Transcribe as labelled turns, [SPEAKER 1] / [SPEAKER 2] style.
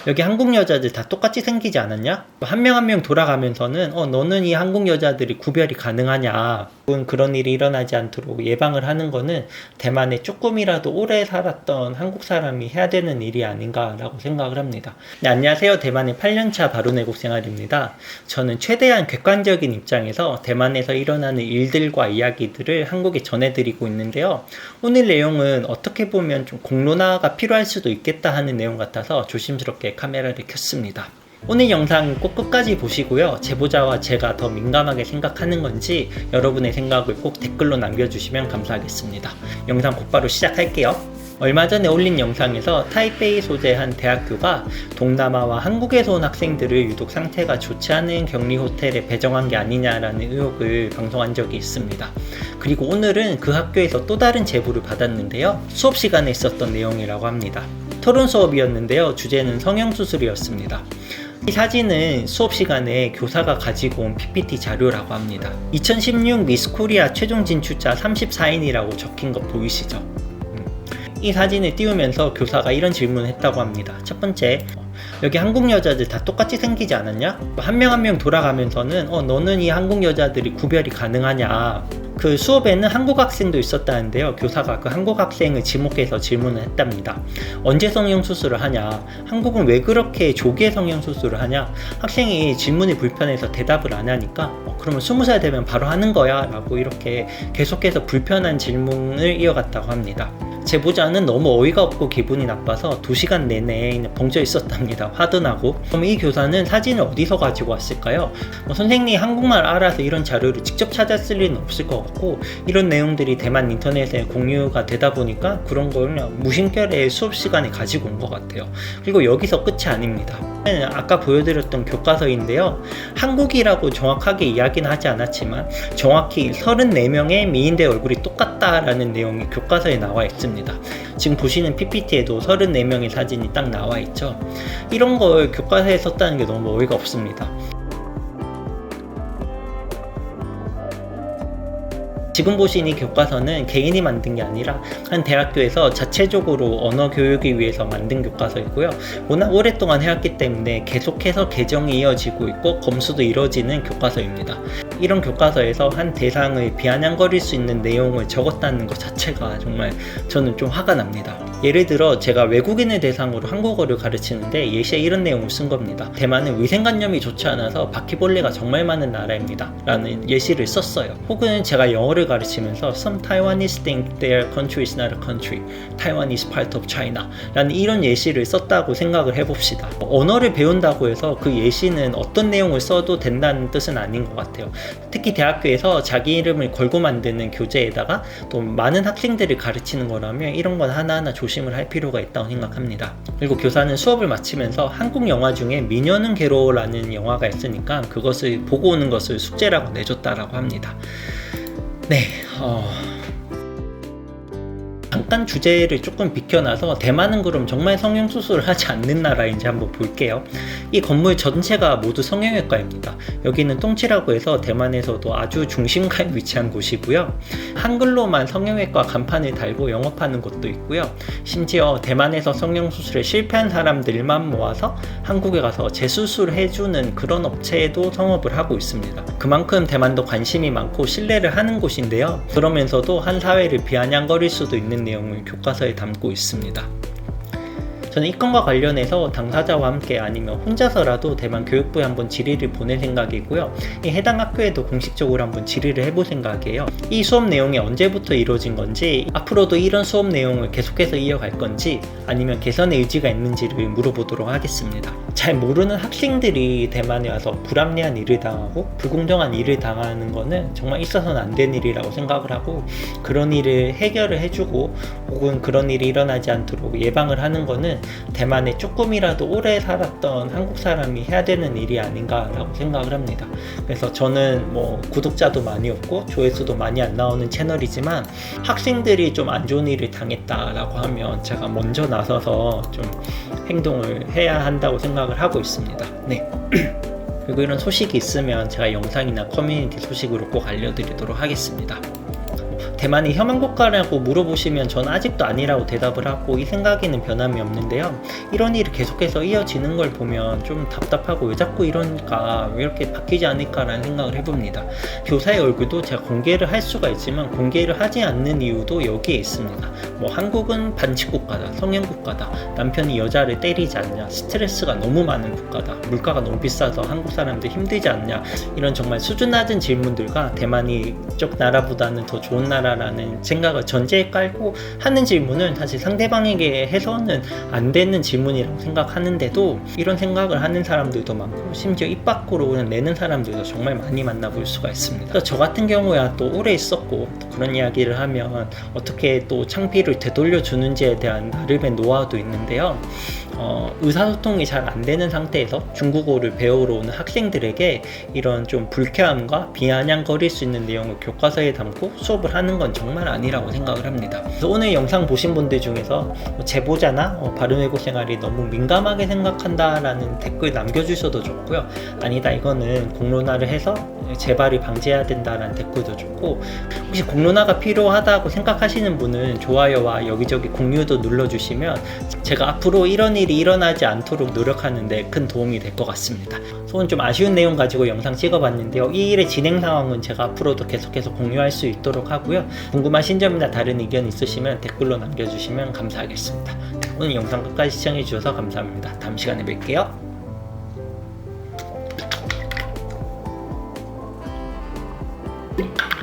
[SPEAKER 1] 여기 한국 여자들 다 똑같이 생기지 않았냐? 한 명 한 명 돌아가면서는 너는 이 한국 여자들이 구별이 가능하냐? 그런 일이 일어나지 않도록 예방을 하는 거는 대만에 조금이라도 오래 살았던 한국 사람이 해야 되는 일이 아닌가라고 생각을 합니다. 네, 안녕하세요. 대만의 8년차 바로내국 생활입니다. 저는 최대한 객관적인 입장에서 대만에서 일어나는 일들과 이야기들을 한국에 전해드리고 있는데요. 오늘 내용은 어떻게 보면 좀 공론화가 필요할 수도 있겠다 하는 내용 같아서 조심스럽게 카메라를 켰습니다. 오늘 영상 꼭 끝까지 보시고요. 제보자와 제가 더 민감하게 생각하는 건지 여러분의 생각을 꼭 댓글로 남겨주시면 감사하겠습니다. 영상 곧바로 시작할게요. 얼마 전에 올린 영상에서 타이베이 소재 한 대학교가 동남아와 한국에서 온 학생들을 유독 상태가 좋지 않은 격리 호텔에 배정한 게 아니냐라는 의혹을 방송한 적이 있습니다. 그리고 오늘은 그 학교에서 또 다른 제보를 받았는데요. 수업 시간에 있었던 내용이라고 합니다. 토론 수업이었는데요. 주제는 성형수술이었습니다. 이 사진은 수업 시간에 교사가 가지고 온 PPT 자료라고 합니다. 2016 미스 코리아 최종 진출자 34인이라고 적힌 거 보이시죠? 이 사진을 띄우면서 교사가 이런 질문을 했다고 합니다. 첫 번째, 여기 한국 여자들 다 똑같이 생기지 않았냐? 한 명 한 명 돌아가면서는 너는 이 한국 여자들이 구별이 가능하냐? 그 수업에는 한국 학생도 있었다는데요. 교사가 그 한국 학생을 지목해서 질문을 했답니다. 언제 성형수술을 하냐? 한국은 왜 그렇게 조기에 성형수술을 하냐? 학생이 질문이 불편해서 대답을 안 하니까 그러면 20살 되면 바로 하는 거야 라고 이렇게 계속해서 불편한 질문을 이어갔다고 합니다. 제보자는 너무 어이가 없고 기분이 나빠서 2시간 내내 벙쪄 있었답니다. 화도 나고. 그럼 이 교사는 사진을 어디서 가지고 왔을까요? 선생님이 한국말 알아서 이런 자료를 직접 찾았을 리는 없을 것 같고, 이런 내용들이 대만 인터넷에 공유가 되다 보니까 그런 걸 그냥 무심결에 수업 시간에 가지고 온 것 같아요. 그리고 여기서 끝이 아닙니다. 아까 보여드렸던 교과서인데요. 한국이라고 정확하게 이야기는 하지 않았지만 정확히 34명의 미인대 얼굴이 똑같다라는 내용이 교과서에 나와 있습니다. 지금 보시는 PPT에도 34명의 사진이 딱 나와 있죠. 이런 걸 교과서에 썼다는 게 너무 어이가 없습니다. 지금 보신 이 교과서는 개인이 만든 게 아니라 한 대학교에서 자체적으로 언어 교육을 위해서 만든 교과서이고요. 워낙 오랫동안 해왔기 때문에 계속해서 개정이 이어지고 있고 검수도 이루어지는 교과서입니다. 이런 교과서에서 한 대상을 비아냥거릴 수 있는 내용을 적었다는 것 자체가 정말 저는 좀 화가 납니다. 예를 들어 제가 외국인을 대상으로 한국어를 가르치는데 예시에 이런 내용을 쓴 겁니다. 대만은 위생관념이 좋지 않아서 바퀴벌레가 정말 많은 나라입니다 라는 예시를 썼어요. 혹은 제가 영어를 가르치면서 Some Taiwanese think their country is not a country. Taiwan is part of China 라는 이런 예시를 썼다고 생각을 해봅시다. 언어를 배운다고 해서 그 예시는 어떤 내용을 써도 된다는 뜻은 아닌 것 같아요. 특히 대학교에서 자기 이름을 걸고 만드는 교재에다가 또 많은 학생들을 가르치는 거라면 이런 건 하나하나 조심을 할 필요가 있다고 생각합니다. 그리고 교사는 수업을 마치면서 한국 영화 중에 미녀는 괴로워라는 영화가 있으니까 그것을 보고 오는 것을 숙제라고 내줬다라고 합니다. 네, 잠깐 주제를 조금 비켜나서 대만은 그럼 정말 성형수술을 하지 않는 나라인지 한번 볼게요. 이 건물 전체가 모두 성형외과입니다. 여기는 똥치라고 해서 대만에서도 아주 중심가에 위치한 곳이고요. 한글로만 성형외과 간판을 달고 영업하는 곳도 있고요. 심지어 대만에서 성형수술에 실패한 사람들만 모아서 한국에 가서 재수술을 해주는 그런 업체에도 성업을 하고 있습니다. 그만큼 대만도 관심이 많고 신뢰를 하는 곳인데요. 그러면서도 한 사회를 비아냥거릴 수도 있는 내용을 교과서에 담고 있습니다. 저는 이 건과 관련해서 당사자와 함께 아니면 혼자서라도 대만 교육부에 한번 질의를 보낼 생각이고요. 이 해당 학교에도 공식적으로 한번 질의를 해볼 생각이에요. 이 수업 내용이 언제부터 이루어진 건지, 앞으로도 이런 수업 내용을 계속해서 이어갈 건지, 아니면 개선의 의지가 있는지를 물어보도록 하겠습니다. 잘 모르는 학생들이 대만에 와서 불합리한 일을 당하고 불공정한 일을 당하는 거는 정말 있어서는 안 된 일이라고 생각을 하고, 그런 일을 해결을 해주고 혹은 그런 일이 일어나지 않도록 예방을 하는 거는 대만에 조금이라도 오래 살았던 한국 사람이 해야 되는 일이 아닌가라고 생각을 합니다. 그래서 저는 구독자도 많이 없고 조회수도 많이 안 나오는 채널이지만 학생들이 좀 안 좋은 일을 당했다라고 하면 제가 먼저 나서서 좀 행동을 해야 한다고 생각을 하고 있습니다. 네. 그리고 이런 소식이 있으면 제가 영상이나 커뮤니티 소식으로 꼭 알려드리도록 하겠습니다. 대만이 혐한 국가라고 물어보시면 전 아직도 아니라고 대답을 하고 이 생각에는 변함이 없는데요. 이런 일이 계속해서 이어지는 걸 보면 좀 답답하고 왜 자꾸 이러니까 왜 이렇게 바뀌지 않을까라는 생각을 해봅니다. 교사의 얼굴도 제가 공개를 할 수가 있지만 공개를 하지 않는 이유도 여기에 있습니다. 뭐 한국은 반칙 국가다, 성형 국가다, 남편이 여자를 때리지 않냐, 스트레스가 너무 많은 국가다, 물가가 너무 비싸서 한국 사람들 힘들지 않냐, 이런 정말 수준 낮은 질문들과 대만이 이쪽 나라보다는 더 좋은 나라라는 생각을 전제에 깔고 하는 질문은 사실 상대방에게 해서는 안 되는 질문이라고 생각하는데도 이런 생각을 하는 사람들도 많고 심지어 입 밖으로 내는 사람들도 정말 많이 만나볼 수가 있습니다. 그래서 저 같은 경우야 또 오래 있었고 또 그런 이야기를 하면 어떻게 또 창피를 되돌려 주는지에 대한 나름의 노하우도 있는데요. 의사소통이 잘 안 되는 상태에서 중국어를 배우러 오는 학생들에게 이런 좀 불쾌함과 비아냥거릴 수 있는 내용을 교과서에 담고 수업을 하는 건 정말 아니라고 생각을 합니다. 그래서 오늘 영상 보신 분들 중에서 제보자나 발음외고 생활이 너무 민감하게 생각한다라는 댓글 남겨주셔도 좋고요. 아니다, 이거는 공론화를 해서 재발을 방지해야 된다라는 댓글도 좋고, 혹시 공론화가 필요하다고 생각하시는 분은 좋아요와 여기저기 공유도 눌러주시면 제가 앞으로 이런 일이 일어나지 않도록 노력하는데 큰 도움이 될 것 같습니다. 오늘 좀 아쉬운 내용 가지고 영상 찍어봤는데요. 이 일의 진행 상황은 제가 앞으로도 계속해서 공유할 수 있도록 하고요. 궁금하신 점이나 다른 의견 있으시면 댓글로 남겨주시면 감사하겠습니다. 오늘 영상 끝까지 시청해주셔서 감사합니다. 다음 시간에 뵐게요.
[SPEAKER 2] you